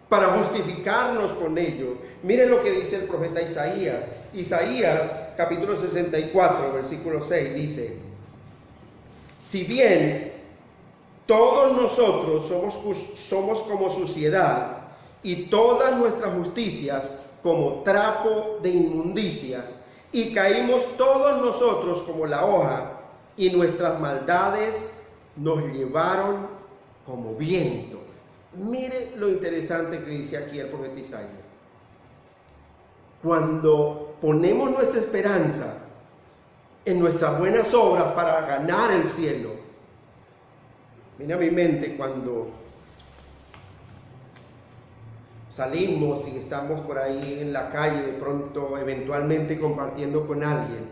para justificarnos con ello, miren lo que dice el profeta Isaías. Isaías capítulo 64, versículo 6 dice: si bien todos nosotros somos como suciedad, y todas nuestras justicias como trapo de inmundicia, y caímos todos nosotros como la hoja, y nuestras maldades nos llevaron como viento. Mire lo interesante que dice aquí el profeta Isaías. Cuando ponemos nuestra esperanza en nuestras buenas obras para ganar el cielo, viene a mi mente cuando salimos y estamos por ahí en la calle, de pronto, eventualmente compartiendo con alguien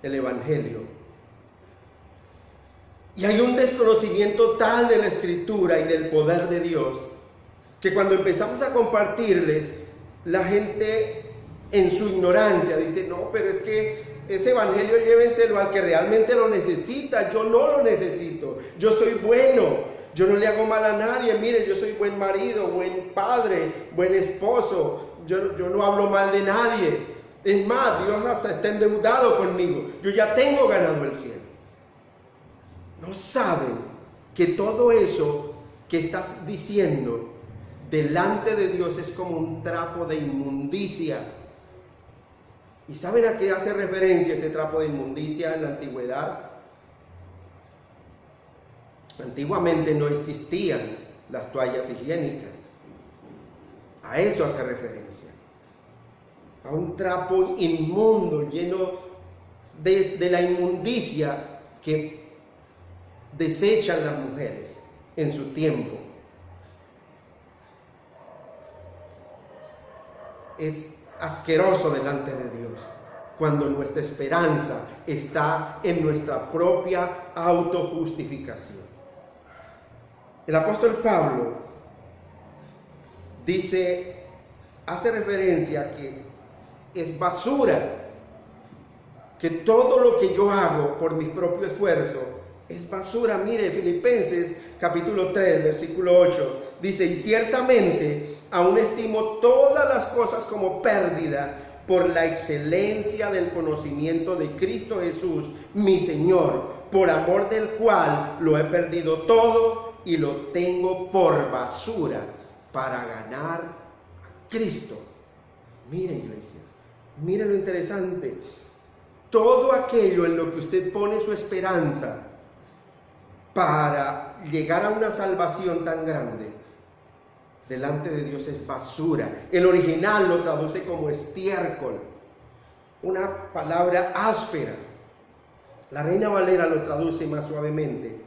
el Evangelio. Y hay un desconocimiento tal de la Escritura y del poder de Dios, que cuando empezamos a compartirles, la gente en su ignorancia dice: no, pero es que ese Evangelio llévenselo al que realmente lo necesita. Yo no lo necesito. Yo soy bueno. Yo no le hago mal a nadie. Mire, yo soy buen marido, buen padre, buen esposo. Yo no hablo mal de nadie. Es más, Dios hasta está endeudado conmigo. Yo ya tengo ganado el cielo. No saben que todo eso que estás diciendo delante de Dios es como un trapo de inmundicia. ¿Y saben a qué hace referencia ese trapo de inmundicia en la antigüedad? Antiguamente no existían las toallas higiénicas. A eso hace referencia. A un trapo inmundo, lleno de la inmundicia que desechan las mujeres en su tiempo. Es asqueroso delante de Dios cuando nuestra esperanza está en nuestra propia autojustificación. El apóstol Pablo hace referencia a que es basura, que todo lo que yo hago por mi propio esfuerzo es basura. Mire, Filipenses capítulo 3, versículo 8, dice: y ciertamente aún estimo todas las cosas como pérdida por la excelencia del conocimiento de Cristo Jesús, mi Señor, por amor del cual lo he perdido todo y lo tengo por basura para ganar a Cristo. Mire, iglesia, mire lo interesante. Todo aquello en lo que usted pone su esperanza para llegar a una salvación tan grande, delante de Dios es basura. El original lo traduce como estiércol, una palabra áspera. La Reina Valera lo traduce más suavemente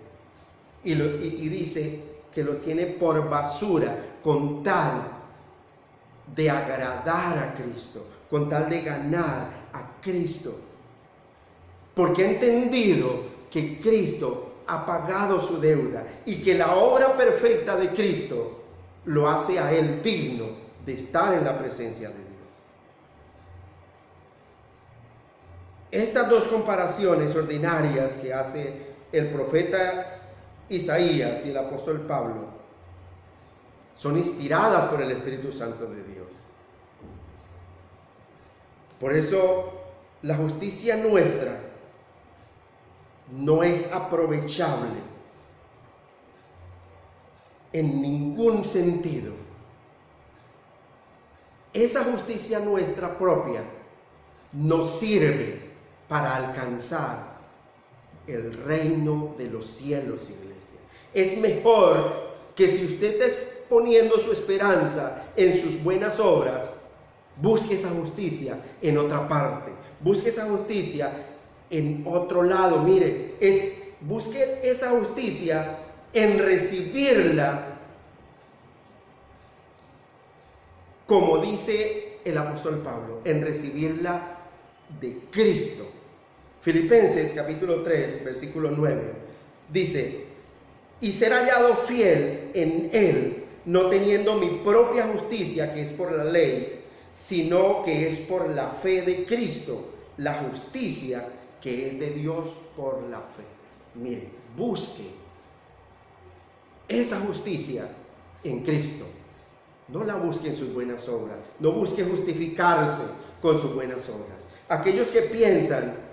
y dice que lo tiene por basura con tal de agradar a Cristo, con tal de ganar a Cristo, porque ha entendido que Cristo ha pagado su deuda y que la obra perfecta de Cristo lo hace a él digno de estar en la presencia de Dios. Estas dos comparaciones ordinarias que hace el profeta Isaías y el apóstol Pablo son inspiradas por el Espíritu Santo de Dios. Por eso la justicia nuestra no es aprovechable en ningún sentido. Esa justicia nuestra propia nos sirve para alcanzar el reino de los cielos, iglesia. es mejor que si usted está poniendo su esperanza en sus buenas obras, busque esa justicia en otra parte, busque esa justicia en otro lado. Mire, busque esa justicia en recibirla, como dice el apóstol Pablo, en recibirla de Cristo. Filipenses capítulo 3, versículo 9, dice: y ser hallado fiel en Él, no teniendo mi propia justicia, que es por la ley, sino que es por la fe de Cristo, la justicia que es de Dios por la fe. Mire, busque esa justicia en Cristo. No la busque en sus buenas obras. No busque justificarse con sus buenas obras. Aquellos que piensan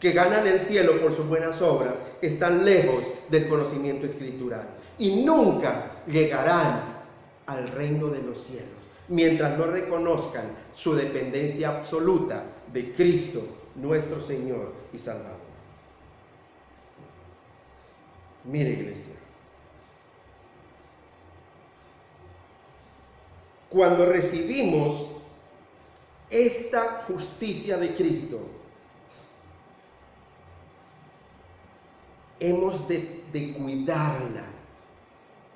que ganan el cielo por sus buenas obras están lejos del conocimiento escritural y nunca llegarán al reino de los cielos mientras no reconozcan su dependencia absoluta de Cristo, nuestro Señor y Salvador. Mire, iglesia, cuando recibimos esta justicia de Cristo, hemos de cuidarla,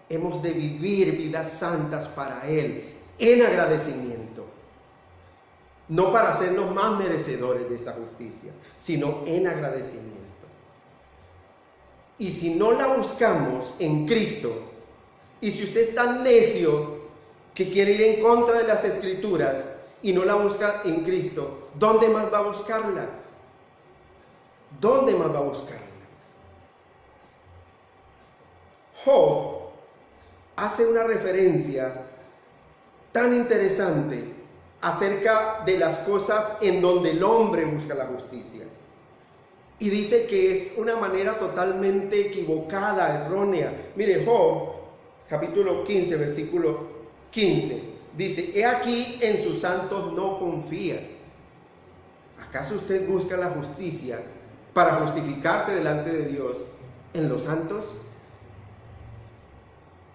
hemos de vivir vidas santas para Él, en agradecimiento, no para hacernos más merecedores de esa justicia, sino en agradecimiento. Y si no la buscamos en Cristo, y si usted es tan necio que quiere ir en contra de las Escrituras y no la busca en Cristo, ¿dónde más va a buscarla? ¿Dónde más va a buscarla? Job hace una referencia tan interesante acerca de las cosas en donde el hombre busca la justicia. Y dice que es una manera totalmente equivocada, errónea. Mire, Job, capítulo 15, versículo 15, dice: he aquí en sus santos no confía. ¿Acaso usted busca la justicia para justificarse delante de Dios en los santos?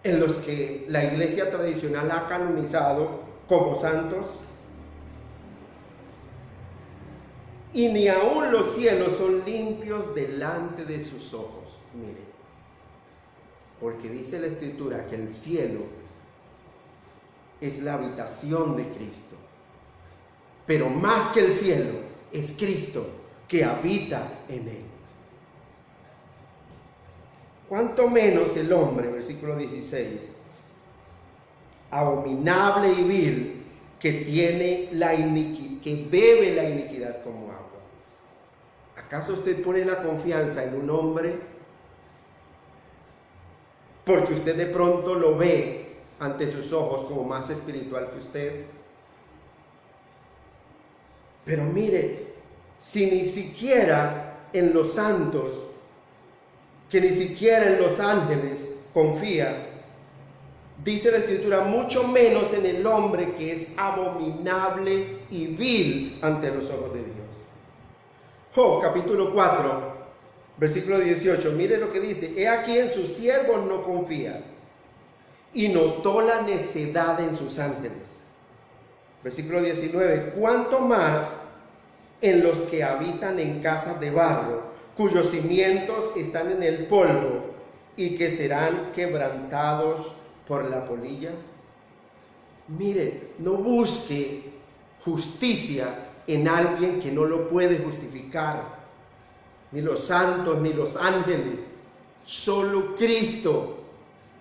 En los que la iglesia tradicional ha canonizado como santos. Y ni aun los cielos son limpios delante de sus ojos. Mire, porque dice la Escritura que el cielo es la habitación de Cristo. Pero más que el cielo, es Cristo que habita en él. Cuanto menos el hombre, versículo 16, abominable y vil, que tiene que bebe la iniquidad como agua. ¿Acaso usted pone la confianza en un hombre porque usted de pronto lo ve ante sus ojos como más espiritual que usted? Pero mire, si ni siquiera en los santos, que ni siquiera en los ángeles confía, dice la Escritura, mucho menos en el hombre que es abominable y vil ante los ojos de Dios. Job capítulo 4, versículo 18, mire lo que dice: he aquí en sus siervos no confía, y notó la necedad en sus ángeles. Versículo 19, cuánto más en los que habitan en casas de barro, cuyos cimientos están en el polvo y que serán quebrantados por la polilla. Mire, no busque justicia en alguien que no lo puede justificar, ni los santos ni los ángeles. Solo Cristo,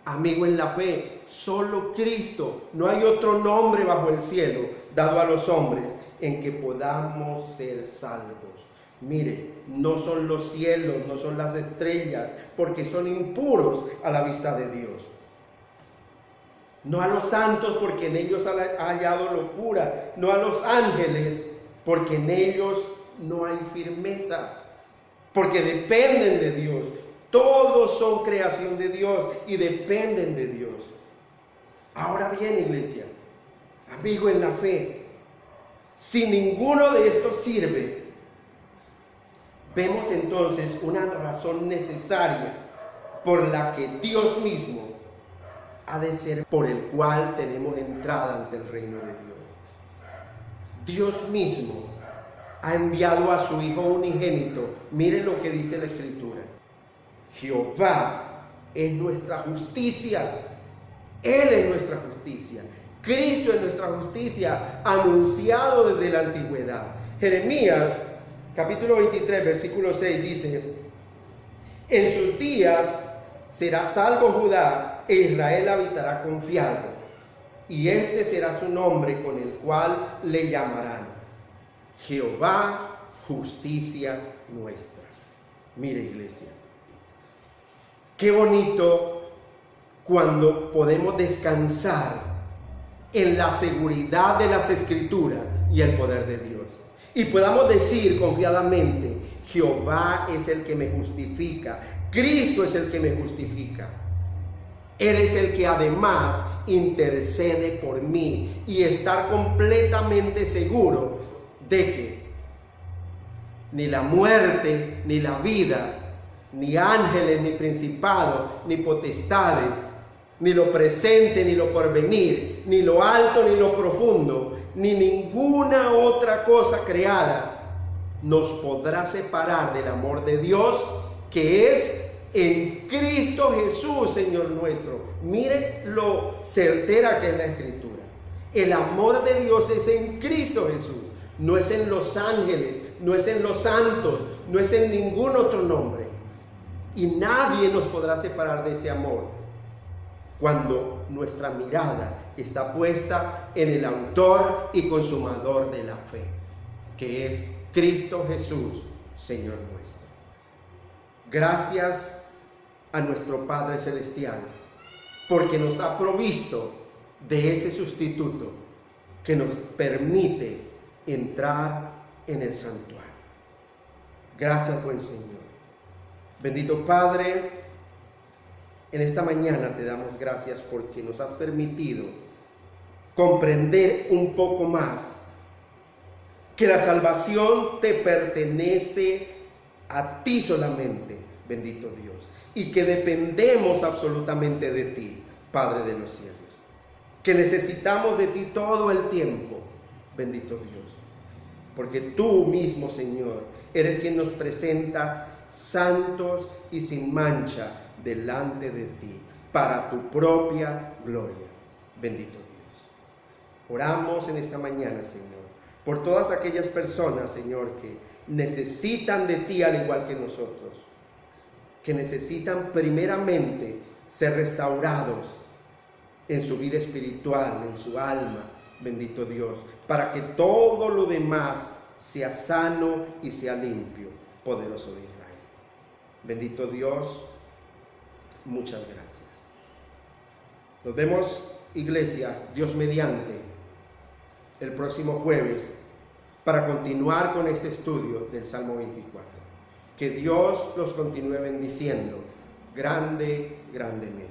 amigo en la fe, solo Cristo. No hay otro nombre bajo el cielo dado a los hombres en que podamos ser salvos. Mire, no son los cielos, no son las estrellas, porque son impuros a la vista de Dios. No a los santos, porque en ellos ha hallado locura. No a los ángeles, porque en ellos no hay firmeza, porque dependen de Dios. Todos son creación de Dios y dependen de Dios. Ahora bien, iglesia, amigo en la fe, si ninguno de estos sirve, vemos entonces una razón necesaria por la que Dios mismo ha de ser, por el cual tenemos entrada ante el reino de Dios. Dios mismo ha enviado a su Hijo unigénito. Miren lo que dice la Escritura. Jehová es nuestra justicia. Él es nuestra justicia. Cristo es nuestra justicia, anunciado desde la antigüedad. Jeremías, capítulo 23, versículo 6 dice: en sus días será salvo Judá, e Israel habitará confiado, y este será su nombre con el cual le llamarán Jehová, justicia nuestra. Mire, iglesia, qué bonito cuando podemos descansar en la seguridad de las Escrituras y el poder de Dios, y podamos decir confiadamente: Jehová es el que me justifica, Cristo es el que me justifica. Él es el que además intercede por mí, y estar completamente seguro de que ni la muerte, ni la vida, ni ángeles, ni principados, ni potestades, ni lo presente, ni lo porvenir, ni lo alto, ni lo profundo, ni ninguna otra cosa creada nos podrá separar del amor de Dios, que es en Cristo Jesús, Señor nuestro. Mire lo certera que es la Escritura. El amor de Dios es en Cristo Jesús, no es en los ángeles, no es en los santos, no es en ningún otro nombre. Y nadie nos podrá separar de ese amor cuando nuestra mirada está puesta en el autor y consumador de la fe, que es Cristo Jesús, Señor nuestro. Gracias a nuestro Padre Celestial, porque nos ha provisto de ese sustituto que nos permite entrar en el santuario. Gracias, buen Señor. Bendito Padre, en esta mañana te damos gracias porque nos has permitido comprender un poco más que la salvación te pertenece a ti solamente, bendito Dios, y que dependemos absolutamente de ti, Padre de los cielos, que necesitamos de ti todo el tiempo, bendito Dios, porque tú mismo, Señor, eres quien nos presentas santos y sin mancha delante de ti, para tu propia gloria, bendito Dios. Oramos en esta mañana, Señor, por todas aquellas personas, Señor, que necesitan de ti al igual que nosotros, que necesitan primeramente ser restaurados en su vida espiritual, en su alma, bendito Dios, para que todo lo demás sea sano y sea limpio, poderoso de Israel. Bendito Dios, muchas gracias. Nos vemos, iglesia, Dios mediante, el próximo jueves, para continuar con este estudio del Salmo 24. Que Dios los continúe bendiciendo grande, grandemente.